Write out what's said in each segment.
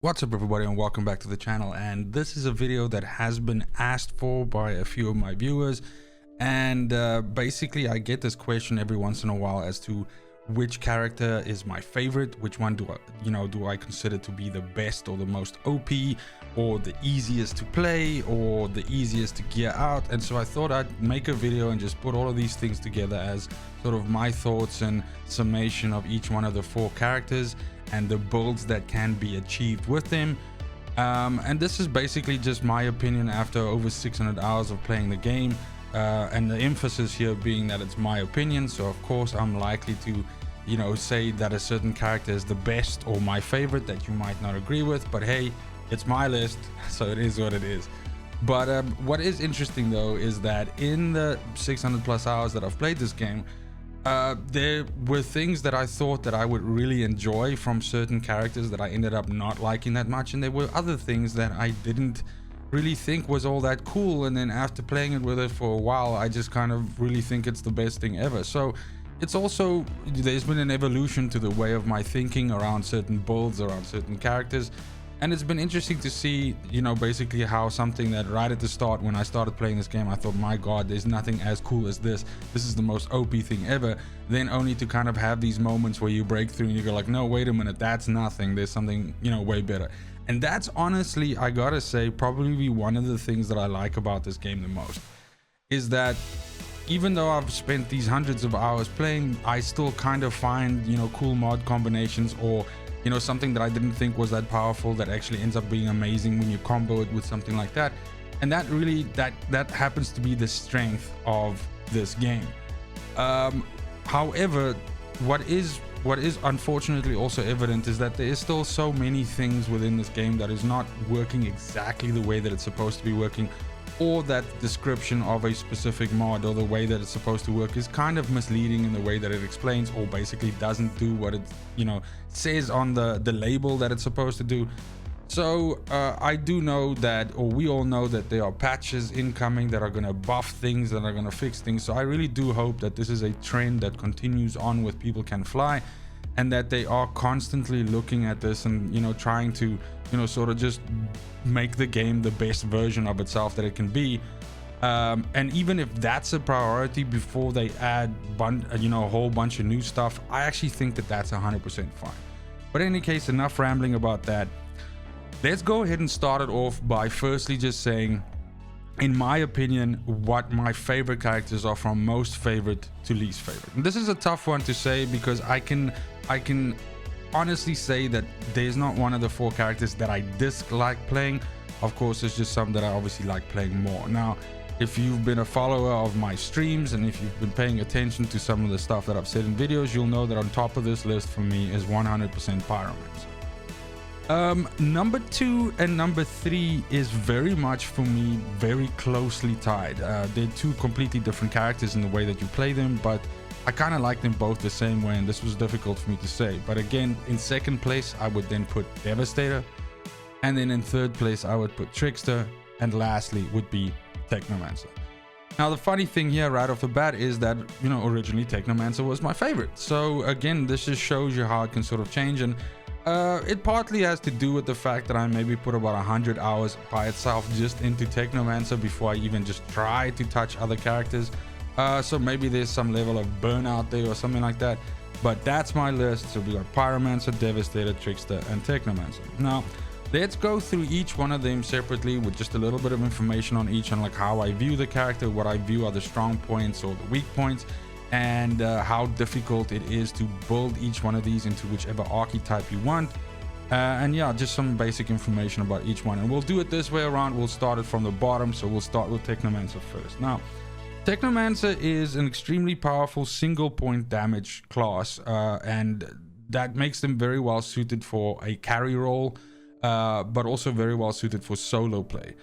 What's up everybody, and welcome back to the channel. And this is a video that has been asked for by a few of my viewers, and basically I get this question every once in a while as to which character is my favorite, which one do I consider to be the best or the most OP or the easiest to play or the easiest to gear out. And so I thought I'd make a video and just put all of these things together as sort of my thoughts and summation of each one of the four characters and the builds that can be achieved with them. And this is basically just my opinion after over 600 hours of playing the game, and the emphasis here being that it's my opinion. So of course I'm likely to say that a certain character is the best or my favorite that you might not agree with, but hey, it's my list, so it is what it is. But what is interesting though is that in the 600 plus hours that I've played this game, there were things that I thought that I would really enjoy from certain characters that I ended up not liking that much, and there were other things that I didn't really think was all that cool, and then after playing it with it for a while I just kind of really think it's the best thing ever. So it's also, there's been an evolution to the way of my thinking around certain builds, around certain characters. And it's been interesting to see, basically how something that right at the start when I started playing this game, I thought, my God, there's nothing as cool as this. This is the most OP thing ever. Then only to kind of have these moments where you break through and you go like, no, wait a minute, that's nothing. There's something, way better. And that's honestly, I gotta say, probably one of the things that I like about this game the most, is that even though I've spent these hundreds of hours playing, I still kind of find, cool mod combinations or something that I didn't think was that powerful that actually ends up being amazing when you combo it with something like that. And that really, that happens to be the strength of this game. However, what is unfortunately also evident is that there is still so many things within this game that is not working exactly the way that it's supposed to be working, or that description of a specific mod or the way that it's supposed to work is kind of misleading in the way that it explains, or basically doesn't do what it says on the label that it's supposed to do. So I do know that, or we all know that there are patches incoming that are going to buff things, that are going to fix things. So I really do hope that this is a trend that continues on with People Can Fly, and that they are constantly looking at this and trying to sort of just make the game the best version of itself that it can be. And even if that's a priority before they add a whole bunch of new stuff, I actually think that that's 100% fine. But in any case, enough rambling about that. Let's go ahead and start it off by firstly just saying, in my opinion, what my favorite characters are from most favorite to least favorite. And this is a tough one to say because I can honestly say that there's not one of the four characters that I dislike playing. Of course, there's just some that I obviously like playing more. Now, if you've been a follower of my streams and if you've been paying attention to some of the stuff that I've said in videos, you'll know that on top of this list for me is 100% Pyromancer. Number 2 and number 3 is very much for me very closely tied. They're two completely different characters in the way that you play them, but I kind of like them both the same way, and this was difficult for me to say. But again, in second place I would then put Devastator, and then in third place I would put Trickster, and lastly would be Technomancer. Now the funny thing here right off the bat is that originally Technomancer was my favorite. So again, this just shows you how it can sort of change, and it partly has to do with the fact that I maybe put about 100 hours by itself just into Technomancer before I even just try to touch other characters. So maybe there's some level of burnout there or something like that. But that's my list. So we got Pyromancer, Devastator, Trickster, and Technomancer. Now, let's go through each one of them separately with just a little bit of information on each, on like how I view the character, what I view are the strong points or the weak points, and how difficult it is to build each one of these into whichever archetype you want. And yeah, just some basic information about each one. And we'll do it this way around. We'll start it from the bottom. So we'll start with Technomancer first. Now, Technomancer is an extremely powerful single point damage class, and that makes them very well suited for a carry role, but also very well suited for solo play.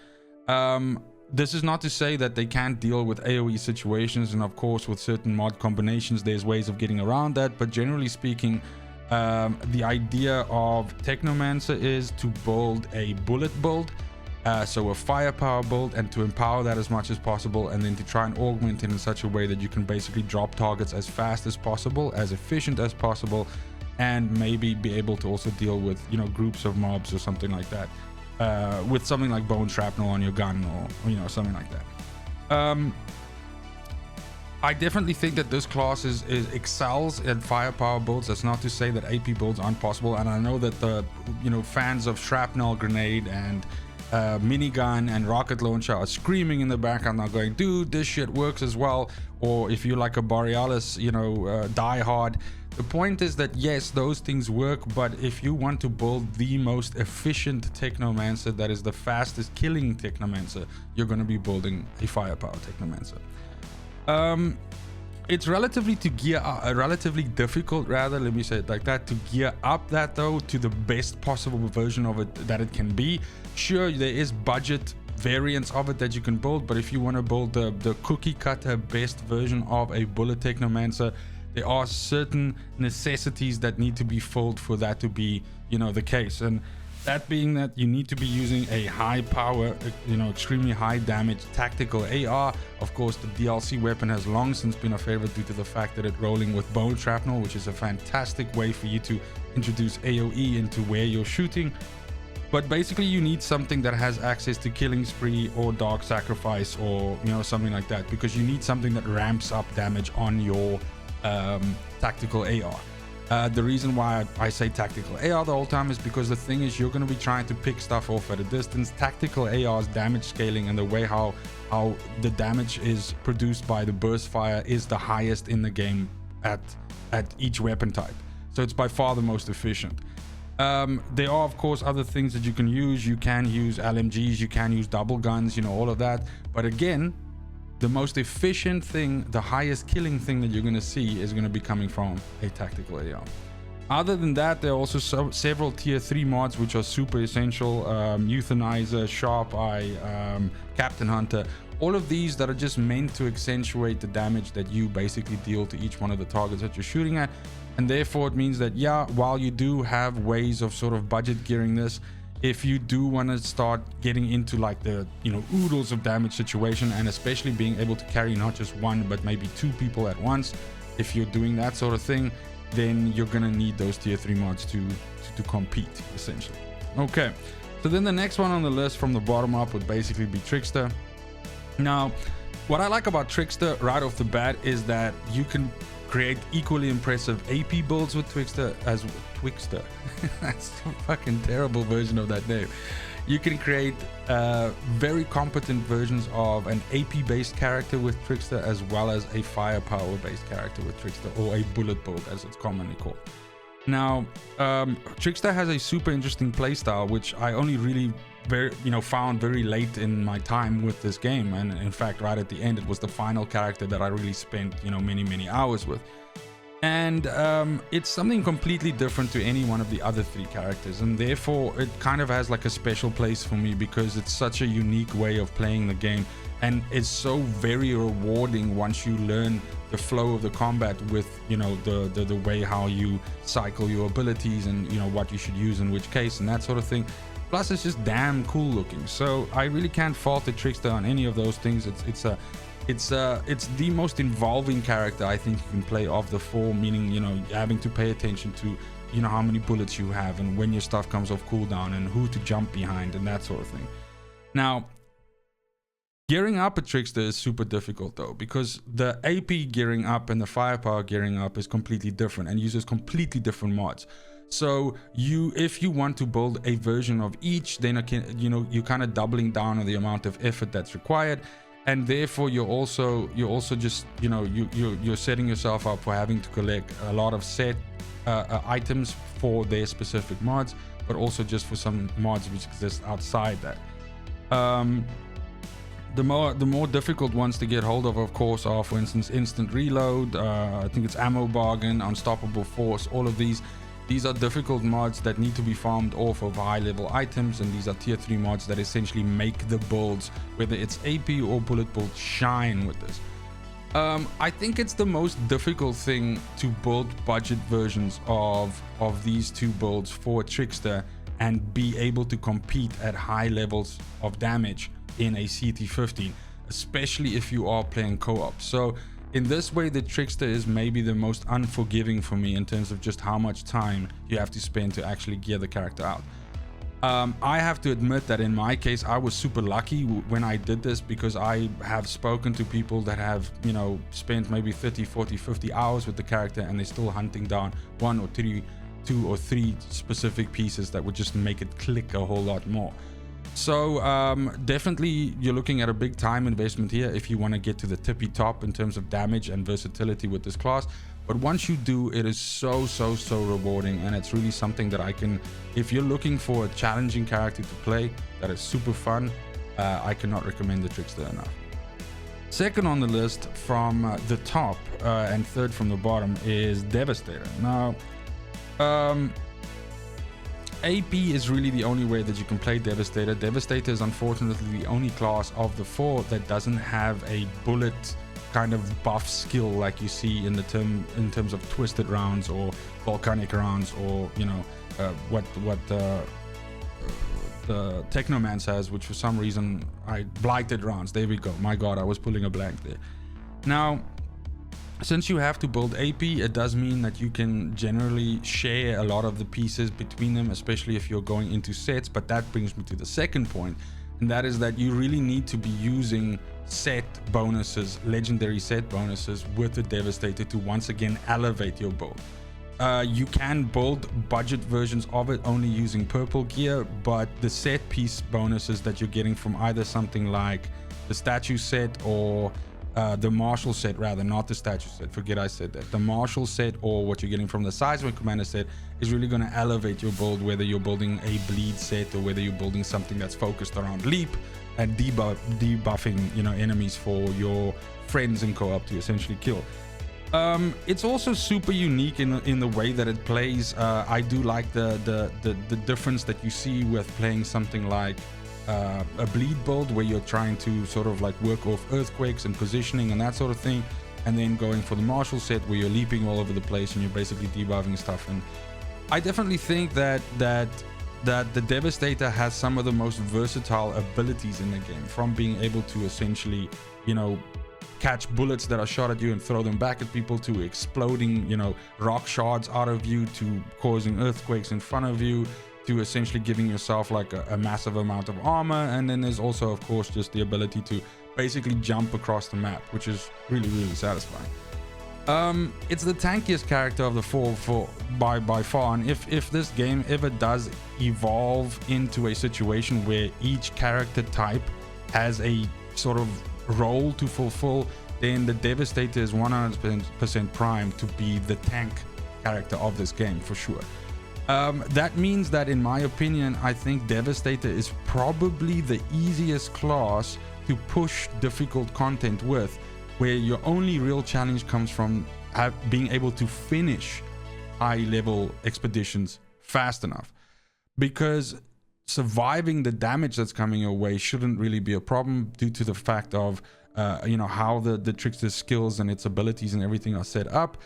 This is not to say that they can't deal with AoE situations, and of course with certain mod combinations there's ways of getting around that, but generally speaking, the idea of Technomancer is to build a bullet build, so a firepower build, and to empower that as much as possible, and then to try and augment it in such a way that you can basically drop targets as fast as possible, as efficient as possible, and maybe be able to also deal with, you know, groups of mobs or something like that, with something like bone shrapnel on your gun, or you know, something like that. I definitely think that this class is excels at firepower builds. That's not to say that AP builds aren't possible, and I know that the, you know, fans of shrapnel, grenade, and minigun and rocket launcher are screaming in the background now, going, dude, this shit works as well. Or if you're like a Borealis, you know, die hard. The point is that yes, those things work, but if you want to build the most efficient Technomancer, that is the fastest killing Technomancer, you're going to be building a firepower Technomancer. It's relatively difficult, rather, let me say it like that, to gear up that though to the best possible version of it that it can be. Sure, there is budget variants of it that you can build, but if you want to build the cookie cutter best version of a bullet Technomancer, there are certain necessities that need to be filled for that to be, you know, the case. And that being that you need to be using a high power, you know, extremely high damage tactical AR. Of course, the DLC weapon has long since been a favorite due to the fact that it's rolling with bone shrapnel, which is a fantastic way for you to introduce AoE into where you're shooting. But basically you need something that has access to Killing Spree or Dark Sacrifice, or, you know, something like that, because you need something that ramps up damage on your tactical AR. The reason why I say tactical AR the whole time is because the thing is, you're going to be trying to pick stuff off at a distance. Tactical AR's damage scaling and the way how the damage is produced by the burst fire is the highest in the game at each weapon type. So it's by far the most efficient. There are of course other things that you can use. You can use LMGs, you can use double guns, you know, all of that. But again, the most efficient thing, the highest killing thing that you're going to see is going to be coming from a tactical AR. Other than that, there are also several tier 3 mods which are super essential. Euthanizer, Sharp Eye, Captain Hunter, all of these that are just meant to accentuate the damage that you basically deal to each one of the targets that you're shooting at. And therefore it means that, yeah, while you do have ways of sort of budget gearing this, if you do want to start getting into like the, you know, oodles of damage situation, and especially being able to carry not just one but maybe 2 people at once, if you're doing that sort of thing, then you're gonna need those tier 3 mods to compete essentially. Okay, so then the next one on the list from the bottom up would basically be Trickster. Now, what I like about Trickster right off the bat is that you can create equally impressive AP builds with Trickster as Twixter. That's a fucking terrible version of that name. You can create very competent versions of an AP based character with Trickster, as well as a firepower based character with Trickster, or a bullet build as it's commonly called. Now, Trickster has a super interesting playstyle, which I only really found very late in my time with this game, and in fact right at the end it was the final character that I really spent, you know, many hours with. And it's something completely different to any one of the other 3 characters, and therefore it kind of has like a special place for me, because it's such a unique way of playing the game, and it's so very rewarding once you learn the flow of the combat with, you know, the way how you cycle your abilities, and, you know, what you should use in which case and that sort of thing. Plus it's just damn cool looking, so I really can't fault the Trickster on any of those things. It's the most involving character I think you can play of the 4, meaning, you know, having to pay attention to, you know, how many bullets you have and when your stuff comes off cooldown and who to jump behind and that sort of thing. Now, gearing up a Trickster is super difficult though, because the AP gearing up and the firepower gearing up is completely different and uses completely different mods. So if you want to build a version of each, then you're kind of doubling down on the amount of effort that's required, and therefore you're also just, you know, you're setting yourself up for having to collect a lot of set items for their specific mods, but also just for some mods which exist outside that. The more difficult ones to get hold of course, are, for instance, Instant Reload, I think it's Ammo Bargain, Unstoppable Force. All of these are difficult mods that need to be farmed off of high level items, and these are tier 3 mods that essentially make the builds, whether it's AP or bullet build, shine with this. I think it's the most difficult thing to build budget versions of these 2 builds for Trickster and be able to compete at high levels of damage in a CT15, especially if you are playing co-op. So In this way, the Trickster is maybe the most unforgiving for me in terms of just how much time you have to spend to actually gear the character out. I have to admit that in my case, I was super lucky when I did this, because I have spoken to people that have, you know, spent maybe 30, 40, 50 hours with the character, and they're still hunting down 1 or 2 or 3 specific pieces that would just make it click a whole lot more. So definitely you're looking at a big time investment here if you want to get to the tippy top in terms of damage and versatility with this class. But once you do, it is so rewarding, and it's really something that if you're looking for a challenging character to play that is super fun, I cannot recommend the Trickster enough. Second on the list from the top and third from the bottom is Devastator. Now, AP is really the only way that you can play Devastator. Devastator is unfortunately the only class of the 4 that doesn't have a bullet kind of buff skill like you see in terms of twisted rounds or volcanic rounds, or you know what the Technomancer has, which for some reason blighted rounds. There we go. My god, I was pulling a blank there. Now, since you have to build AP, it does mean that you can generally share a lot of the pieces between them, especially if you're going into sets. But that brings me to the second point, and that is that you really need to be using set bonuses, legendary set bonuses with the Devastator to once again elevate your build. You can build budget versions of it only using purple gear, but the set piece bonuses that you're getting from either something like the statue set or the martial set, rather, not the statue set, forget I said that, the martial set, or what you're getting from the seismic commander set, is really going to elevate your build, whether you're building a bleed set or whether you're building something that's focused around leap and debuffing, you know, enemies for your friends in co-op to essentially kill. It's also super unique in the way that it plays. I do like the difference that you see with playing something like a bleed build, where you're trying to sort of like work off earthquakes and positioning and that sort of thing, and then going for the martial set where you're leaping all over the place and you're basically debuffing stuff. And I definitely think that the Devastator has some of the most versatile abilities in the game, from being able to essentially, you know, catch bullets that are shot at you and throw them back at people, to exploding, you know, rock shards out of you, to causing earthquakes in front of you, to essentially giving yourself like a massive amount of armor. And then there's also, of course, just the ability to basically jump across the map, which is really satisfying. It's the tankiest character of the 4 by far, and if this game ever does evolve into a situation where each character type has a sort of role to fulfill, then the Devastator is 100% primed to be the tank character of this game for sure. That means that, in my opinion, I think Devastator is probably the easiest class to push difficult content with, where your only real challenge comes from being able to finish high level expeditions fast enough, because surviving the damage that's coming your way shouldn't really be a problem, due to the fact of you know, how the Trickster's skills and its abilities and everything are set up,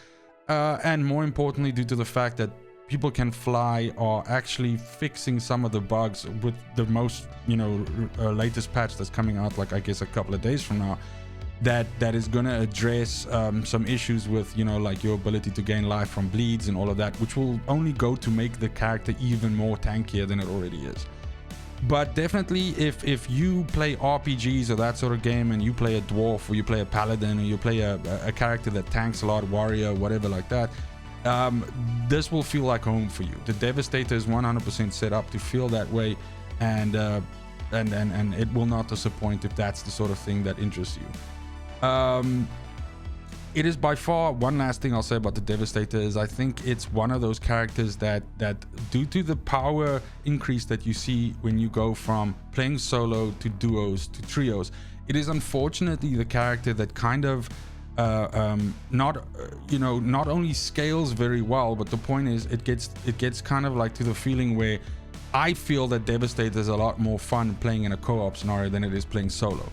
and more importantly, due to the fact that people can fly are actually fixing some of the bugs with the most, you know, latest patch that's coming out, like I guess a couple of days from now, that is going to address some issues with, you know, like your ability to gain life from bleeds and all of that, which will only go to make the character even more tankier than it already is. But definitely, if you play RPGs or that sort of game, and you play a dwarf, or you play a paladin, or you play a character that tanks a lot, warrior, whatever like that, this will feel like home for you. The Devastator is 100% set up to feel that way, and it will not disappoint if that's the sort of thing that interests you. It is by far, one last thing I'll say about the Devastator is, I think it's one of those characters that due to the power increase that you see when you go from playing solo to duos to trios, it is unfortunately the character that kind of not only scales very well, but the point is it gets kind of like to the feeling where I feel that Devastator is a lot more fun playing in a co-op scenario than it is playing solo.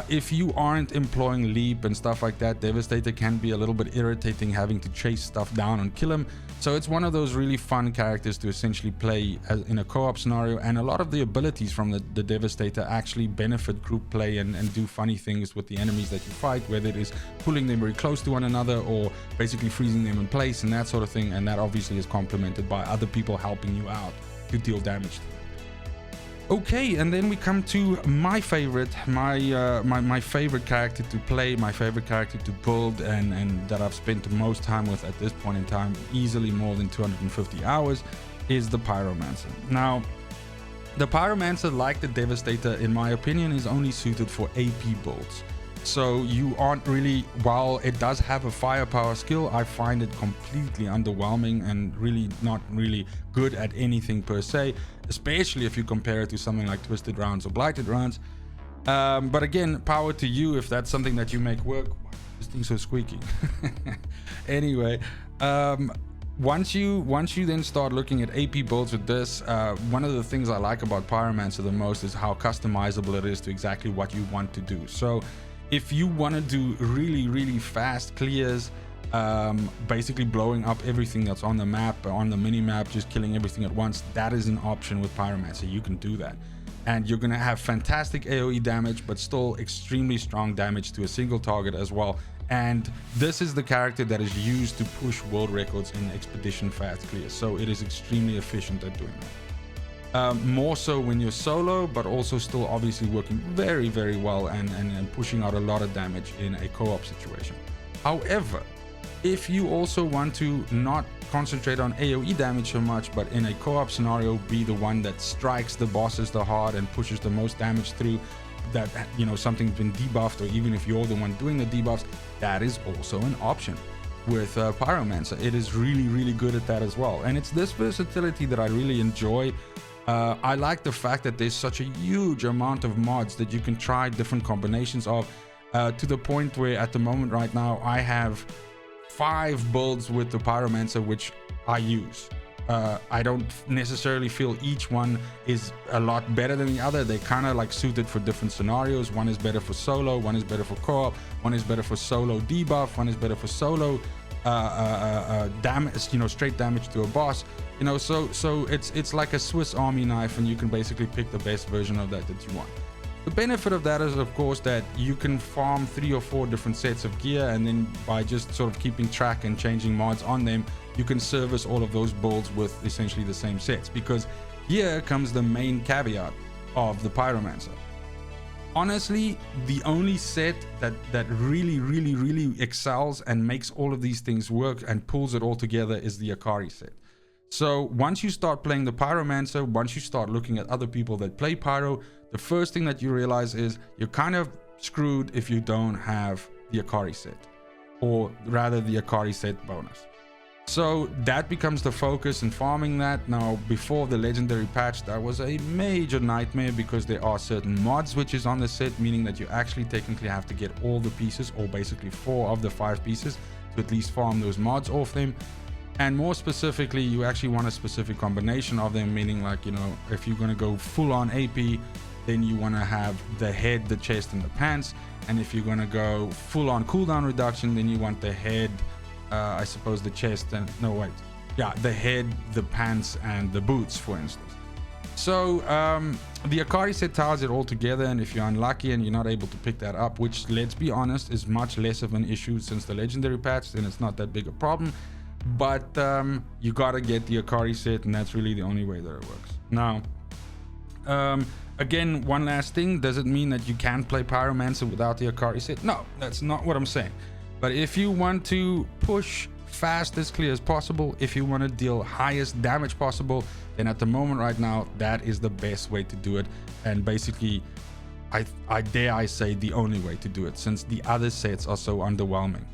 If you aren't employing leap and stuff like that, Devastator can be a little bit irritating having to chase stuff down and kill him. So it's one of those really fun characters to essentially play in a co-op scenario, and a lot of the abilities from the Devastator actually benefit group play and do funny things with the enemies that you fight, whether it is pulling them very close to one another or basically freezing them in place and that sort of thing. And that obviously is complemented by other people helping you out to deal damage. Okay, and then we come to my favorite, my favorite character to play, my favorite character to build, and that I've spent the most time with at this point in time, easily more than 250 hours, is the Pyromancer. Now, the Pyromancer, like the Devastator, in my opinion, is only suited for AP builds. So you aren't really, while it does have a firepower skill, I find it completely underwhelming and really not really good at anything per se, especially if you compare it to something like Twisted Rounds or Blighted Rounds. But again, power to you if that's something that you make work. Why is this thing so squeaky? Anyway, once you then start looking at AP builds with this, one of the things I like about Pyromancer the most is how customizable it is to exactly what you want to do. So if you want to do really fast clears, basically blowing up everything that's on the map or on the mini map, just killing everything at once, that is an option with Pyromancer. You can do that, and you're gonna have fantastic AoE damage, but still extremely strong damage to a single target as well. And this is the character that is used to push world records in expedition fast clears, so it is extremely efficient at doing that. More so when you're solo, but also still obviously working very well and pushing out a lot of damage in a co-op situation. However, if you also want to not concentrate on AoE damage so much, but in a co-op scenario be the one that strikes the bosses the hard and pushes the most damage through, that, you know, something's been debuffed, or even if you're the one doing the debuffs, that is also an option with Pyromancer. It is really good at that as well, and it's this versatility that I really enjoy. I like the fact that there's such a huge amount of mods that you can try different combinations of, to the point where at the moment right now I have 5 builds with the Pyromancer which I use. I don't necessarily feel each one is a lot better than the other. They're kind of like suited for different scenarios. One is better for solo, one is better for co-op, one is better for solo debuff, one is better for solo damage, you know, straight damage to a boss, you know. So it's like a Swiss Army knife, and you can basically pick the best version of that you want. The benefit of that is, of course, that you can farm 3 or 4 different sets of gear, and then by just sort of keeping track and changing mods on them, you can service all of those builds with essentially the same sets. Because here comes the main caveat of the Pyromancer. Honestly, the only set that really excels and makes all of these things work and pulls it all together is the Akari set. So once you start playing the Pyromancer, once you start looking at other people that play Pyro, the first thing that you realize is you're kind of screwed if you don't have the Akari set, or rather the Akari set bonus. So that becomes the focus in farming that. Now, before the legendary patch, that was a major nightmare because there are certain mod switches on the set, meaning that you actually technically have to get all the pieces, or basically 4 of the 5 pieces, to at least farm those mods off them. And more specifically, you actually want a specific combination of them, meaning, like, you know, if you're going to go full on AP, then you want to have the head, the chest, and the pants. And if you're going to go full on cooldown reduction, then you want the head, I suppose the chest, and no wait, yeah, the head, the pants, and the boots, for instance. So the Akari set ties it all together, and if you're unlucky and you're not able to pick that up, which, let's be honest, is much less of an issue since the legendary patch, then it's not that big a problem. But you gotta get the Akari set, and that's really the only way that it works. Now, again, one last thing, does it mean that you can't play Pyromancer without the Akari set? No, that's not what I'm saying. But if you want to push fast as clear as possible, if you want to deal highest damage possible, then at the moment right now, that is the best way to do it. And basically, I dare I say the only way to do it, since the other sets are so underwhelming.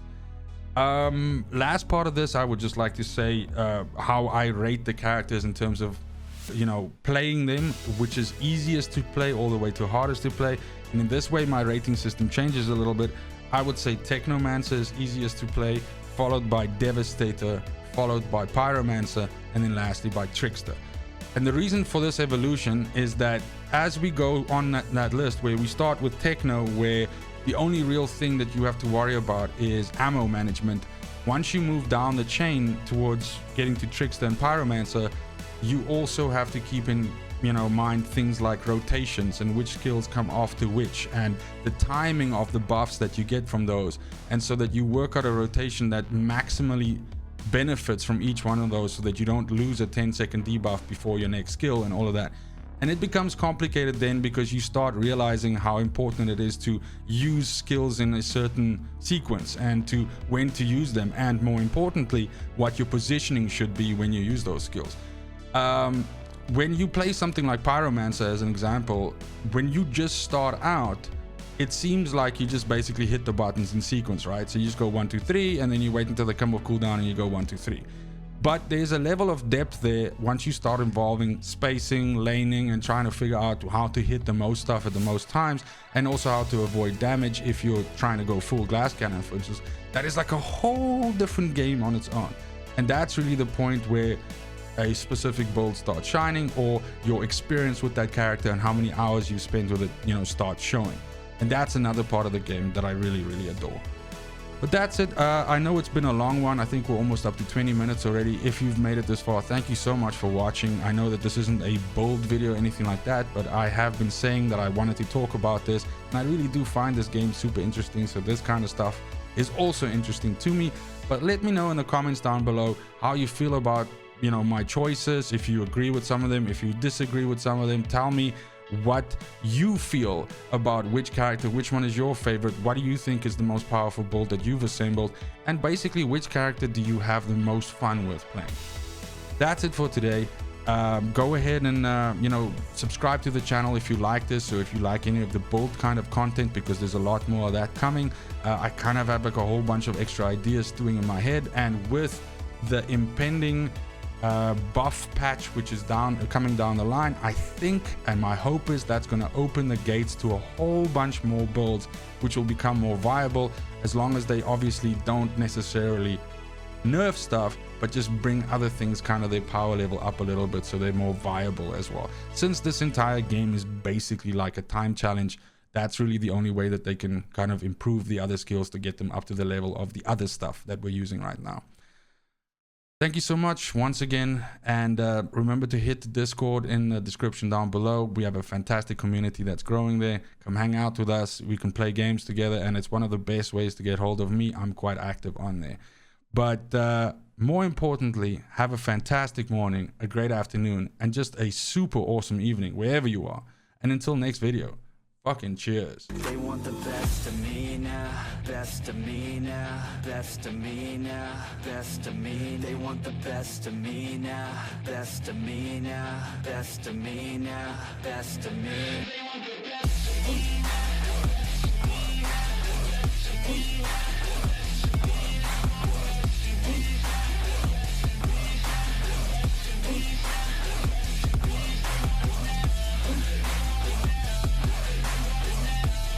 Last part of this, I would just like to say how I rate the characters in terms of, you know, playing them, which is easiest to play all the way to hardest to play. And in this way, my rating system changes a little bit. I would say Technomancer is easiest to play, followed by Devastator, followed by Pyromancer, and then lastly by Trickster. And the reason for this evolution is that as we go on that list, where we start with Techno, where the only real thing that you have to worry about is ammo management. Once you move down the chain towards getting to Trickster and Pyromancer, you also have to keep in mind things like rotations and which skills come after which, and the timing of the buffs that you get from those, and so that you work out a rotation that maximally benefits from each one of those, so that you don't lose a 10-second debuff before your next skill and all of that. And it becomes complicated then, because you start realizing how important it is to use skills in a certain sequence, and to when to use them, and more importantly, what your positioning should be when you use those skills. When you play something like Pyromancer as an example, when you just start out, it seems like you just basically hit the buttons in sequence, right? So you just go 1, 2, 3, and then you wait until they come off cooldown and you go 1, 2, 3. But there's a level of depth there once you start involving spacing, laning, and trying to figure out how to hit the most stuff at the most times, and also how to avoid damage if you're trying to go full glass cannon, for instance. That is like a whole different game on its own. And that's really the point where a specific build starts shining, or your experience with that character and how many hours you spent with it, starts showing. And that's another part of the game that I really, really adore. But that's it. I know it's been a long one. I think we're almost up to 20 minutes already. If you've made it this far, thank you so much for watching. I know that this isn't a bold video or anything like that, but I have been saying that I wanted to talk about this, and I really do find this game super interesting. So this kind of stuff is also interesting to me. But let me know in the comments down below how you feel about my choices. If you agree with some of them, if you disagree with some of them, tell me what you feel about which character, which one is your favorite, what do you think is the most powerful build that you've assembled, and basically which character do you have the most fun with playing. That's it for today. Go ahead and subscribe to the channel if you like this, or if you like any of the build kind of content, because there's a lot more of that coming. I kind of have like a whole bunch of extra ideas stewing in my head, and with the impending buff patch which is coming down the line, I think, and my hope is, that's going to open the gates to a whole bunch more builds which will become more viable, as long as they obviously don't necessarily nerf stuff, but just bring other things, kind of their power level up a little bit, so they're more viable as well. Since this entire game is basically like a time challenge, that's really the only way that they can kind of improve the other skills to get them up to the level of the other stuff that we're using right now. Thank you so much once again, and remember to hit the Discord in the description down below. We have a fantastic community that's growing there. Come hang out with us. We can play games together, and it's one of the best ways to get hold of me. I'm quite active on there. But more importantly, have a fantastic morning, a great afternoon, and just a super awesome evening wherever you are. And until next video, fucking cheers. They want the best of me now, best of me now, best of me now, best of me. They want the best of me now, best of me now, best of me now, best of me.